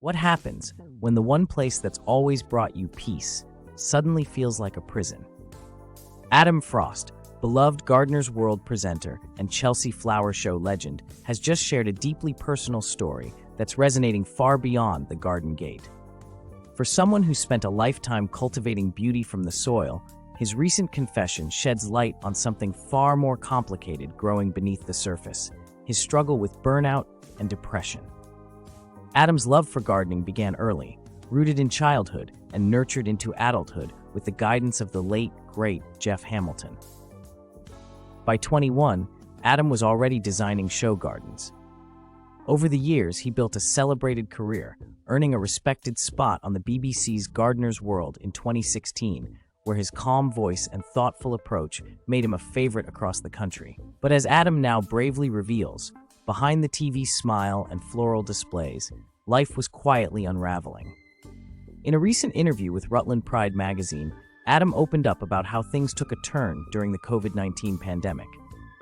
What happens when the one place that's always brought you peace suddenly feels like a prison? Adam Frost, beloved Gardener's World presenter and Chelsea Flower Show legend, has just shared a deeply personal story that's resonating far beyond the garden gate. For someone who spent a lifetime cultivating beauty from the soil, his recent confession sheds light on something far more complicated growing beneath the surface: his struggle with burnout and depression. Adam's love for gardening began early, rooted in childhood and nurtured into adulthood with the guidance of the late, great Jeff Hamilton. By 21, Adam was already designing show gardens. Over the years, he built a celebrated career, earning a respected spot on the BBC's Gardener's World in 2016, where his calm voice and thoughtful approach made him a favorite across the country. But as Adam now bravely reveals, behind the TV smile and floral displays, life was quietly unraveling. In a recent interview with Rutland Pride magazine, Adam opened up about how things took a turn during the COVID-19 pandemic.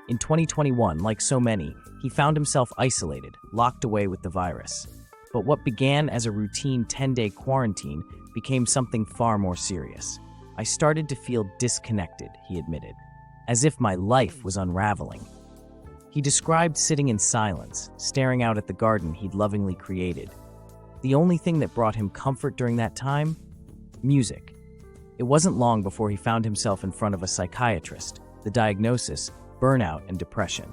In 2021, like so many, he found himself isolated, locked away with the virus. But what began as a routine 10-day quarantine became something far more serious. I started to feel disconnected, he admitted, as if my life was unraveling. He described sitting in silence, staring out at the garden he'd lovingly created. The only thing that brought him comfort during that time? Music. It wasn't long before he found himself in front of a psychiatrist. The diagnosis: burnout and depression.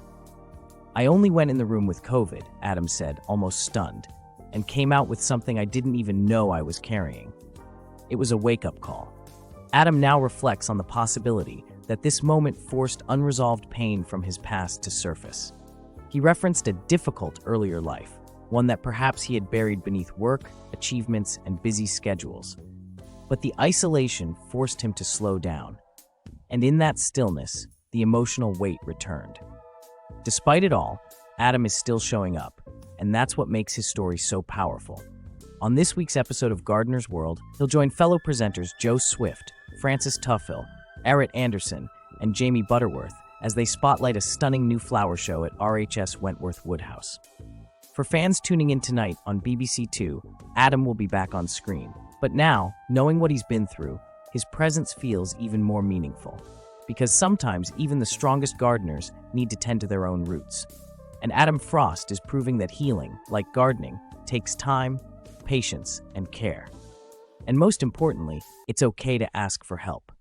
"I only went in the room with COVID," Adam said, almost stunned, "and came out with something I didn't even know I was carrying." It was a wake-up call. Adam now reflects on the possibility that this moment forced unresolved pain from his past to surface. He referenced a difficult earlier life, one that perhaps he had buried beneath work, achievements, and busy schedules. But the isolation forced him to slow down. And in that stillness, the emotional weight returned. Despite it all, Adam is still showing up, and that's what makes his story so powerful. On this week's episode of Gardener's World, he'll join fellow presenters Joe Swift, Francis Tuffill, Eric Anderson, and Jamie Butterworth as they spotlight a stunning new flower show at RHS Wentworth Woodhouse. For fans tuning in tonight on BBC Two, Adam will be back on screen. But now, knowing what he's been through, his presence feels even more meaningful. Because sometimes even the strongest gardeners need to tend to their own roots. And Adam Frost is proving that healing, like gardening, takes time, patience, and care. And most importantly, it's okay to ask for help.